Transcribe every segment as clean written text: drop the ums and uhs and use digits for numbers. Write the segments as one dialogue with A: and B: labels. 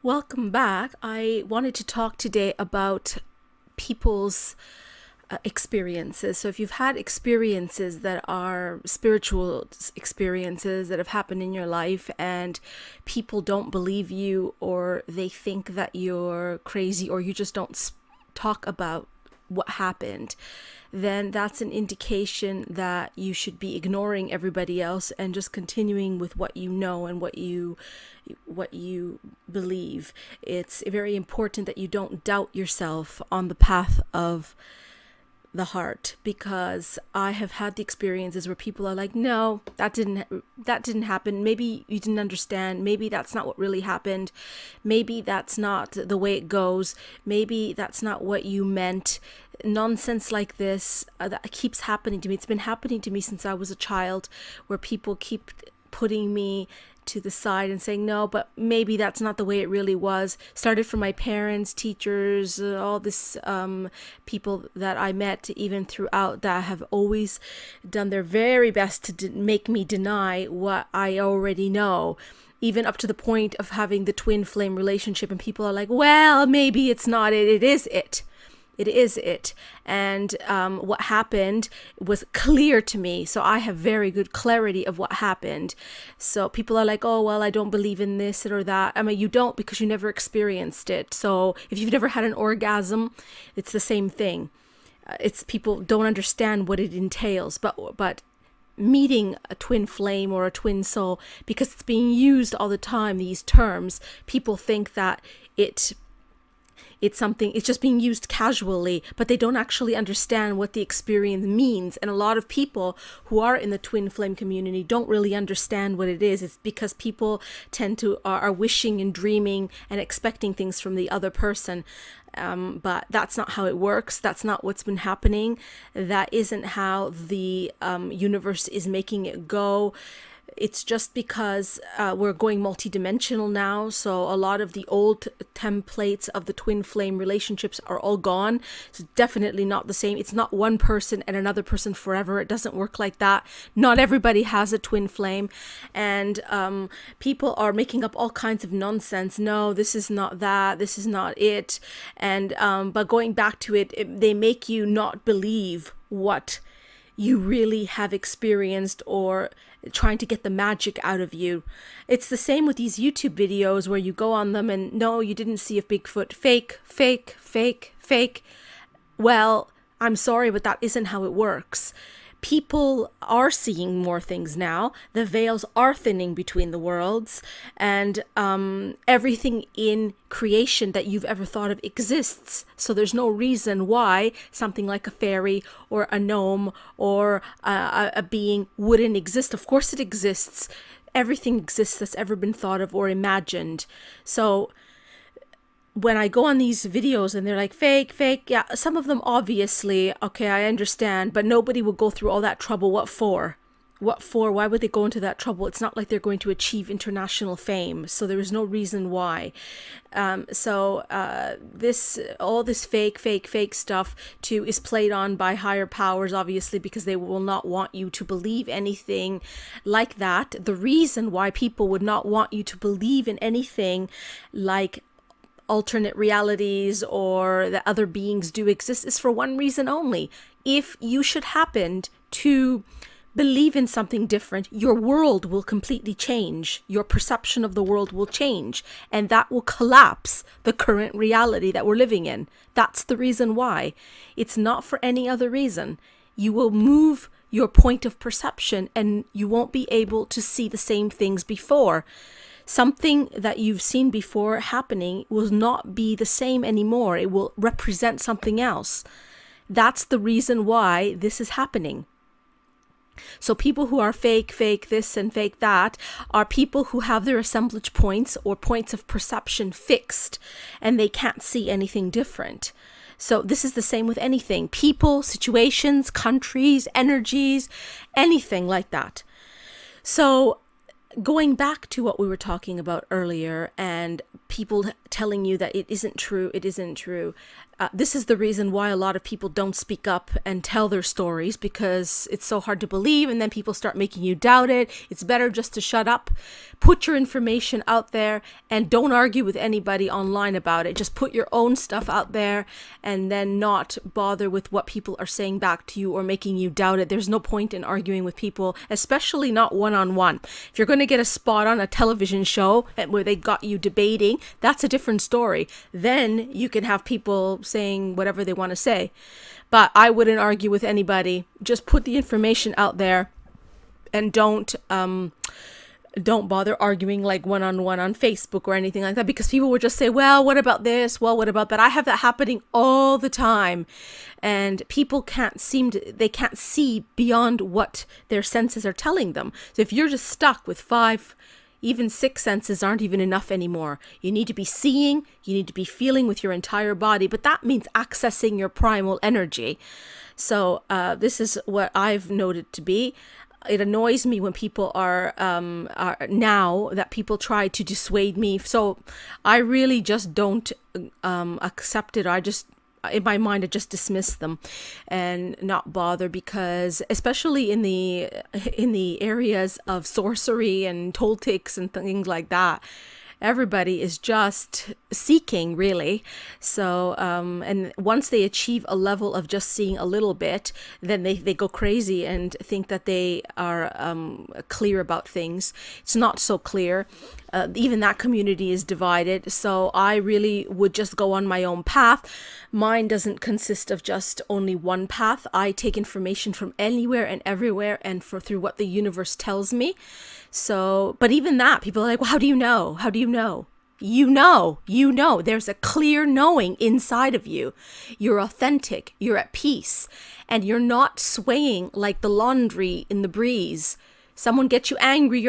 A: Welcome back. I wanted to talk today about people's experiences. So, if you've had experiences that are spiritual experiences that have happened in your life and people don't believe you, or they think that you're crazy, or you just don't talk about what happened, then that's an indication that you should be ignoring everybody else and just continuing with what you know and what you believe. It's very important that you don't doubt yourself on the path of the heart, because I have had the experiences where people are like, no, that didn't happen. Maybe you didn't understand. Maybe that's not what really happened. Maybe that's not the way it goes. Maybe that's not what you meant. Nonsense like this that keeps happening to me. It's been happening to me since I was a child, where people keep putting me to the side and saying, no, but maybe that's not the way it really was. Started from my parents, teachers, all this people that I met even throughout, that have always done their very best to make me deny what I already know, even up to the point of having the twin flame relationship. And people are like, well, maybe it's not it. It is it. It is it. And what happened was clear to me. So I have very good clarity of what happened. So people are like, oh, well, I don't believe in this or that. I mean, you don't, because you never experienced it. So if you've never had an orgasm, it's the same thing. It's people don't understand what it entails. But meeting a twin flame or a twin soul, because it's being used all the time, these terms, people think that it's just being used casually, but they don't actually understand what the experience means. And a lot of people who are in the twin flame community don't really understand what it is. It's because people tend to are wishing and dreaming and expecting things from the other person. But that's not how it works. That's not what's been happening. That isn't how the universe is making it go. It's just because we're going multidimensional now. So a lot of the old templates of the twin flame relationships are all gone. It's definitely not the same. It's not one person and another person forever. It doesn't work like that. Not everybody has a twin flame. And people are making up all kinds of nonsense. No, this is not that. This is not it. And but going back to it, they make you not believe what you really have experienced, or trying to get the magic out of you. It's the same with these YouTube videos where you go on them and no, you didn't see a Bigfoot. Fake, fake, fake, fake. Well, I'm sorry, but that isn't how it works. People are seeing more things now. The veils are thinning between the worlds, and everything in creation that you've ever thought of exists. So there's no reason why something like a fairy or a gnome or a being wouldn't exist. Of course it exists. Everything exists that's ever been thought of or imagined. So when I go on these videos and they're like, fake, fake, yeah, some of them obviously, okay, I understand, but nobody will go through all that trouble. What for? What for? Why would they go into that trouble? It's not like they're going to achieve international fame, so there is no reason why. All this fake, fake, fake stuff too is played on by higher powers, obviously, because they will not want you to believe anything like that. The reason why people would not want you to believe in anything like alternate realities or that other beings do exist is for one reason only. If you should happen to believe in something different, your world will completely change. Your perception of the world will change, and that will collapse the current reality that we're living in. That's the reason why. It's not for any other reason. You will move your point of perception and you won't be able to see the same things before. Something that you've seen before happening will not be the same anymore. It will represent something else. That's the reason why this is happening. So people who are fake, fake this and fake that are people who have their assemblage points or points of perception fixed, and they can't see anything different. So this is the same with anything. People, situations, countries, energies, anything like that. So going back to what we were talking about earlier and people telling you that it isn't true, this is the reason why a lot of people don't speak up and tell their stories, because it's so hard to believe, and then people start making you doubt it. It's better just to shut up, put your information out there, and don't argue with anybody online about it. Just put your own stuff out there and then not bother with what people are saying back to you or making you doubt it. There's no point in arguing with people, especially not one-on-one. If you're going to get a spot on a television show where they got you debating, that's a different story. Then you can have people saying whatever they want to say. But I wouldn't argue with anybody. Just put the information out there and don't bother arguing like one-on-one on Facebook or anything like that, because people would just say, well, what about this? Well, what about that? I have that happening all the time. And people can't see beyond what their senses are telling them. So if you're just stuck with 5, even 6 senses aren't even enough anymore. You need to be seeing, you need to be feeling with your entire body, but that means accessing your primal energy. So this is what I've noted to be. It annoys me when people are now that people try to dissuade me. So I really just don't accept it. In my mind, I just dismiss them and not bother, because especially in the areas of sorcery and Toltecs and things like that, everybody is just seeking, really. So and once they achieve a level of just seeing a little bit, then they go crazy and think that they are clear about things. It's not so clear. Even that community is divided. So I really would just go on my own path. Mine doesn't consist of just only one path. I take information from anywhere and everywhere, and through what the universe tells me. So, but even that, people are like, well, how do you know? How do you know? You know, there's a clear knowing inside of you. You're authentic, you're at peace, and you're not swaying like the laundry in the breeze. Someone gets you angry,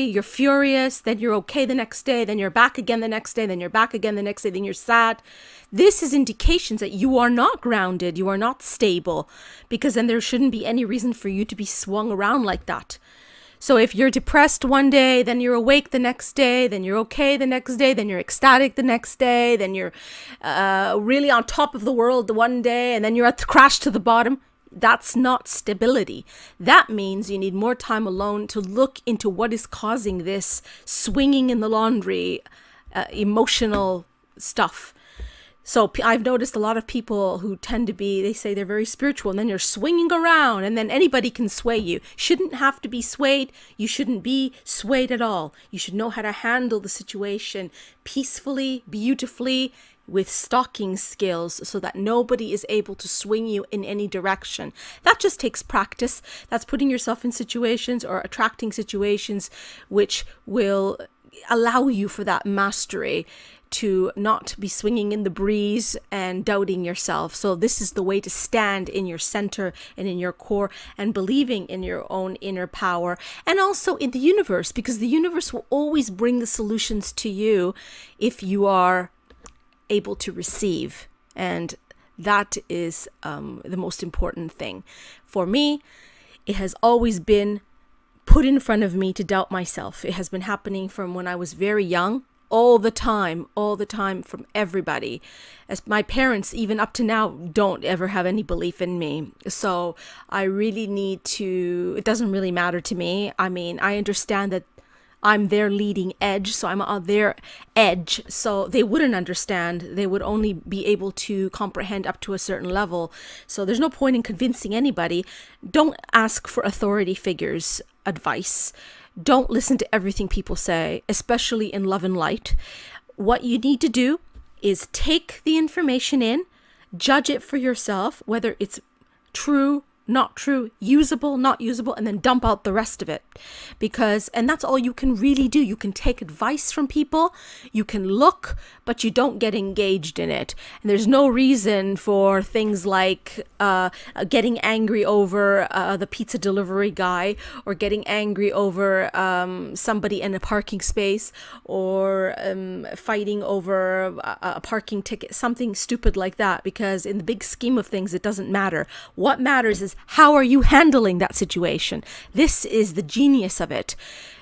A: you're furious, then you're okay the next day, then you're back again the next day, then you're back again the next day, then you're sad. This is indications that you are not grounded, you are not stable, because then there shouldn't be any reason for you to be swung around like that. So if you're depressed one day, then you're awake the next day, then you're okay the next day, then you're ecstatic the next day, then you're really on top of the world the one day, and then you're at the crash to the bottom. That's not stability. That means you need more time alone to look into what is causing this swinging in the laundry, emotional stuff. So I've noticed a lot of people who tend to be, they say they're very spiritual, and then you're swinging around, and then anybody can sway you. Shouldn't have to be swayed. You shouldn't be swayed at all. You should know how to handle the situation peacefully, beautifully, with stalking skills, so that nobody is able to swing you in any direction. That just takes practice. That's putting yourself in situations or attracting situations which will allow you for that mastery to not be swinging in the breeze and doubting yourself. So this is the way to stand in your center and in your core and believing in your own inner power, and also in the universe, because the universe will always bring the solutions to you if you are able to receive. And that is the most important thing. For me, it has always been put in front of me to doubt myself. It has been happening from when I was very young, all the time from everybody. As my parents, even up to now, don't ever have any belief in me. So I really need to, it doesn't really matter to me. I mean, I understand that I'm their leading edge, so I'm on their edge, so they wouldn't understand. They would only be able to comprehend up to a certain level. So there's no point in convincing anybody. Don't ask for authority figures' advice. Don't listen to everything people say, especially in love and light. What you need to do is take the information in, judge it for yourself, whether it's true, not true, usable, not usable, and then dump out the rest of it. And that's all you can really do. You can take advice from people, you can look, but you don't get engaged in it. And there's no reason for things like getting angry over the pizza delivery guy, or getting angry over somebody in a parking space, or fighting over a parking ticket, something stupid like that, because in the big scheme of things, it doesn't matter. What matters is, how are you handling that situation? This is the genius of it.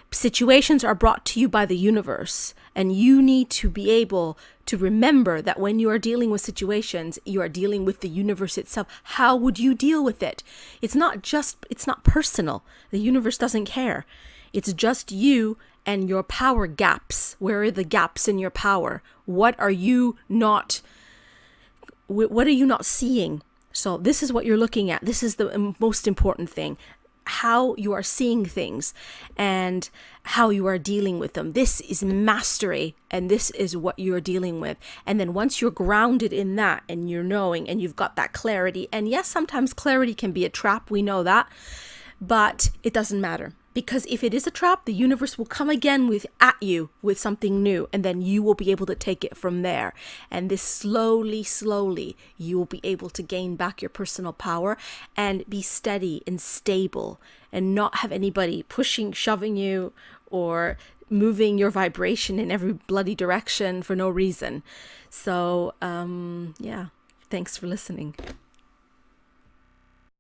A: Situations are brought to you by the universe, and you need to be able to remember that when you are dealing with situations, you are dealing with the universe itself. How would you deal with it? It's not personal. The universe doesn't care. It's just you and your power gaps. Where are the gaps in your power? What are you not seeing? So this is what you're looking at. This is the most important thing. How you are seeing things and how you are dealing with them. This is mastery, and this is what you're dealing with. And then once you're grounded in that and you're knowing and you've got that clarity, and yes, sometimes clarity can be a trap, we know that, but it doesn't matter. Because if it is a trap, the universe will come again at you with something new, and then you will be able to take it from there. And this slowly, you will be able to gain back your personal power and be steady and stable and not have anybody pushing, shoving you, or moving your vibration in every bloody direction for no reason. So, yeah, thanks for listening.